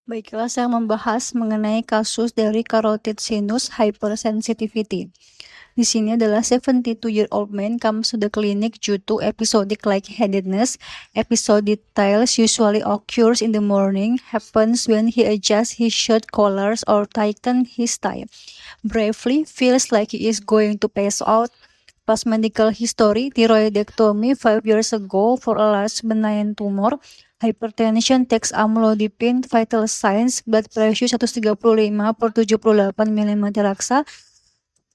Baiklah, saya membahas mengenai kasus dari carotid sinus hypersensitivity. Di sini adalah 72-year-old man comes to the clinic due to episodic lightheadedness. Episode details usually occurs in the morning, happens when he adjusts his shirt collars or tighten his tie. Briefly, feels like he is going to pass out. Past medical history, thyroidectomy 5 years ago for a large benign tumor. Hypertension, takes amlodipine, vital signs, blood pressure 135/78 mm raksa,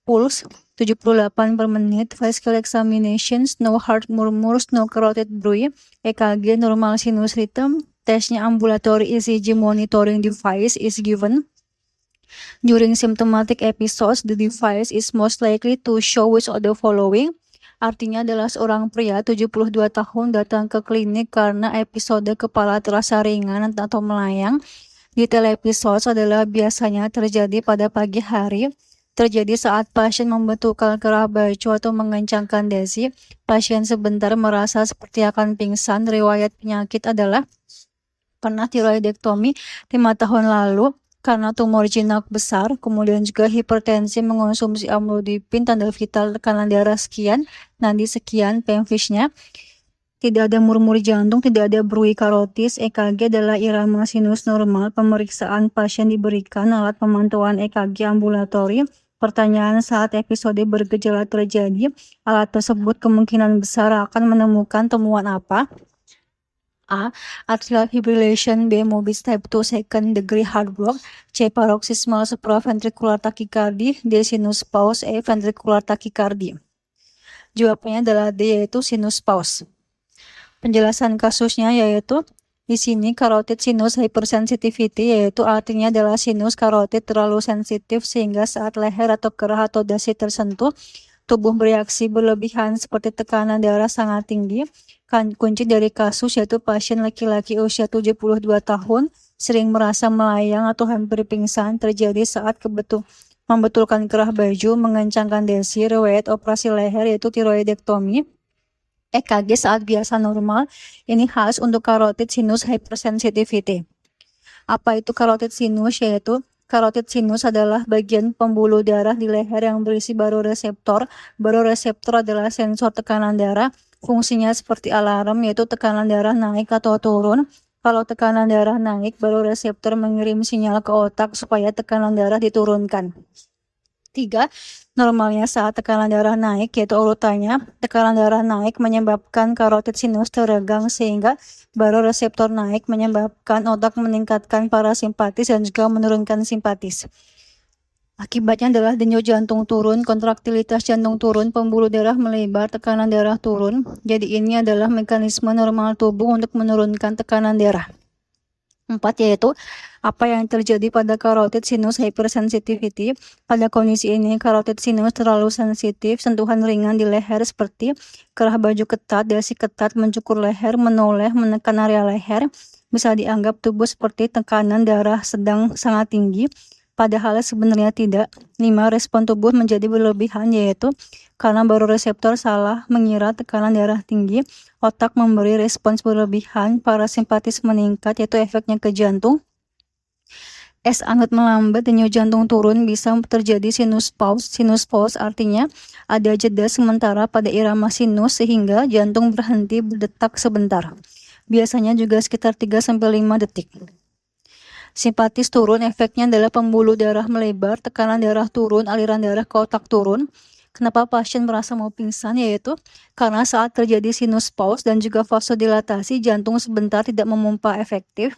pulse 78 per menit, vascular examinations, no heart murmurs, no carotid bruit, EKG normal sinus rhythm, tesnya ambulatory ECG monitoring device is given. During symptomatic episodes, the device is most likely to show which of the following. Artinya adalah seorang pria 72 tahun datang ke klinik karena episode kepala terasa ringan atau melayang. Detail episodes adalah biasanya terjadi pada pagi hari, terjadi saat pasien membetulkan kerah baju atau mengencangkan dasi. Pasien sebentar merasa seperti akan pingsan. Riwayat penyakit adalah pernah tiroidektomi 5 tahun lalu karena tumor jinak besar, kemudian juga hipertensi, mengonsumsi amlodipin, tanda vital tekanan darah sekian, nadi sekian, pemfishnya. Tidak ada murmur jantung, tidak ada bruit karotis, EKG adalah irama sinus normal, pemeriksaan pasien diberikan alat pemantauan EKG ambulatori. Pertanyaan saat episode bergejala terjadi, alat tersebut kemungkinan besar akan menemukan temuan apa? A. Atrial fibrillation. B. Mobis type 2 second degree heart block. C. Paroxysmal supraventricular tachycardia. D. Sinus pause. E. Ventricular tachycardia. Jawabannya adalah D, yaitu sinus pause. Penjelasan kasusnya yaitu di sini carotid sinus hypersensitivity, yaitu artinya adalah sinus carotid terlalu sensitif sehingga saat leher atau kerah atau dasi tersentuh, tubuh bereaksi berlebihan seperti tekanan darah sangat tinggi. Kunci dari kasus yaitu pasien laki-laki usia 72 tahun sering merasa melayang atau hampir pingsan, terjadi saat membetulkan kerah baju, mengencangkan dasi. Riwayat operasi leher yaitu tiroidektomi. EKG saat biasa normal. Ini khas untuk carotid sinus hypersensitivity. Apa itu carotid sinus? Yaitu carotid sinus adalah bagian pembuluh darah di leher yang berisi baroreseptor. Baroreseptor adalah sensor tekanan darah. Fungsinya seperti alarm, yaitu tekanan darah naik atau turun. Kalau tekanan darah naik, baroreseptor mengirim sinyal ke otak supaya tekanan darah diturunkan. 3. Normalnya saat tekanan darah naik, yaitu urutannya, tekanan darah naik menyebabkan carotid sinus teregang sehingga baroreseptor naik menyebabkan otak meningkatkan parasimpatis dan juga menurunkan simpatis. Akibatnya adalah denyut jantung turun, kontraktilitas jantung turun, pembuluh darah melebar, tekanan darah turun. Jadi ini adalah mekanisme normal tubuh untuk menurunkan tekanan darah. 4. Yaitu apa yang terjadi pada carotid sinus hypersensitivity. Pada kondisi ini carotid sinus terlalu sensitif, sentuhan ringan di leher seperti kerah baju ketat, dasi ketat, mencukur leher, menoleh, menekan area leher, bisa dianggap tubuh seperti tekanan darah sedang sangat tinggi. Padahal sebenarnya tidak. 5. Respon tubuh menjadi berlebihan, yaitu karena baroreseptor salah mengira tekanan darah tinggi, otak memberi respons berlebihan, parasimpatis meningkat, yaitu efeknya ke jantung. S. Anget melambat, denyut jantung turun, bisa terjadi sinus pause. Sinus pause artinya ada jeda sementara pada irama sinus sehingga jantung berhenti berdetak sebentar. Biasanya juga sekitar 3-5 detik. Simpatis turun, efeknya adalah pembuluh darah melebar, tekanan darah turun, aliran darah ke otak turun. Kenapa pasien merasa mau pingsan? Yaitu karena saat terjadi sinus pause dan juga vasodilatasi, jantung sebentar tidak memompa efektif.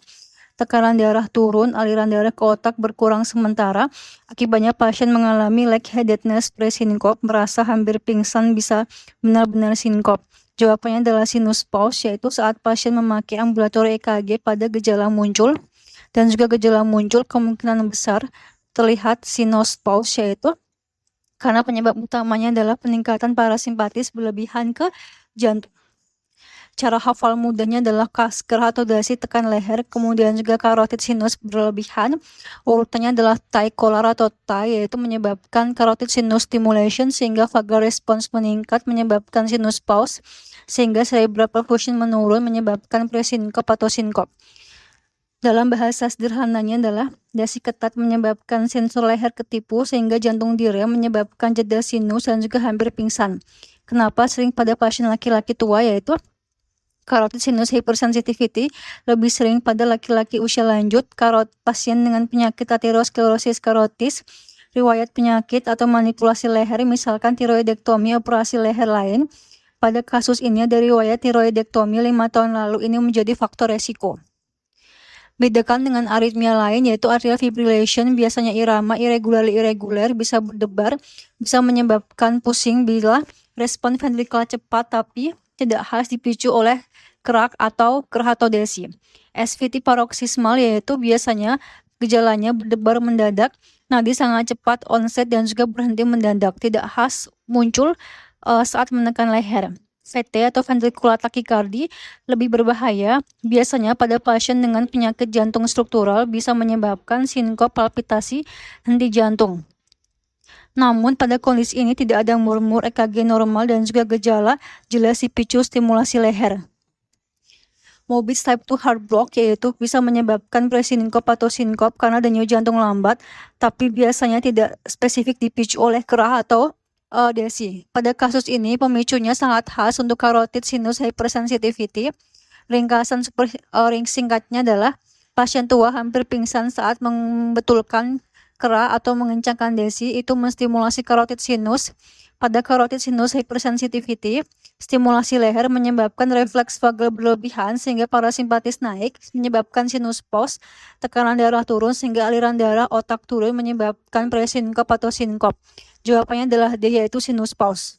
Tekanan darah turun, aliran darah ke otak berkurang sementara. Akibatnya pasien mengalami lightheadedness, pre-sinkop, merasa hampir pingsan, bisa benar-benar sinkop. Jawabannya adalah sinus pause, yaitu saat pasien memakai ambulatori EKG pada gejala muncul dan juga gejala muncul kemungkinan besar terlihat sinus pause, yaitu karena penyebab utamanya adalah peningkatan parasimpatis berlebihan ke jantung. Cara hafal mudahnya adalah kerah atau dasi tekan leher, kemudian juga carotid sinus berlebihan. Urutannya adalah tie collar atau tie, yaitu menyebabkan carotid sinus stimulation sehingga vagal response meningkat menyebabkan sinus pause, sehingga cerebral perfusion menurun menyebabkan presinkop atau sinkop. Dalam bahasa sederhananya adalah dasi ketat menyebabkan sensor leher ketipu sehingga jantung direm menyebabkan jeda sinus dan juga hampir pingsan. Kenapa sering pada pasien laki-laki tua, yaitu carotid sinus hypersensitivity lebih sering pada laki-laki usia lanjut, pasien dengan penyakit atherosclerosis carotis, riwayat penyakit atau manipulasi leher misalkan tiroidektomi, operasi leher lain. Pada kasus ini ada riwayat tiroidektomi 5 tahun lalu, ini menjadi faktor resiko. Bedakan dengan aritmia lain yaitu atrial fibrillation, biasanya irama irregular bisa berdebar, bisa menyebabkan pusing bila respon ventrikular cepat tapi tidak harus dipicu oleh kerak atau keratodesi. SVT paroksismal yaitu biasanya gejalanya berdebar mendadak, nadi sangat cepat onset dan juga berhenti mendadak, tidak khas muncul saat menekan leher. VT atau ventricular tachycardia lebih berbahaya, biasanya pada pasien dengan penyakit jantung struktural bisa menyebabkan sinkop, palpitasi, henti jantung. Namun pada kondisi ini tidak ada murmur, EKG normal dan juga gejala jelas dipicu stimulasi leher. Morbid type 2 heart block yaitu bisa menyebabkan presinkop atau sinkop karena denyut jantung lambat, tapi biasanya tidak spesifik dipicu oleh kerah atau desi. Pada kasus ini pemicunya sangat khas untuk carotid sinus hypersensitivity. Ringkasan singkatnya adalah pasien tua hampir pingsan saat membetulkan kerah atau mengencangkan desi, itu menstimulasi carotid sinus. Pada carotid sinus hypersensitivity, stimulasi leher menyebabkan refleks vagal berlebihan sehingga parasimpatis naik, menyebabkan sinus pause, tekanan darah turun sehingga aliran darah otak turun, menyebabkan presinkop atau sinkop. Jawabannya adalah D, yaitu sinus pause.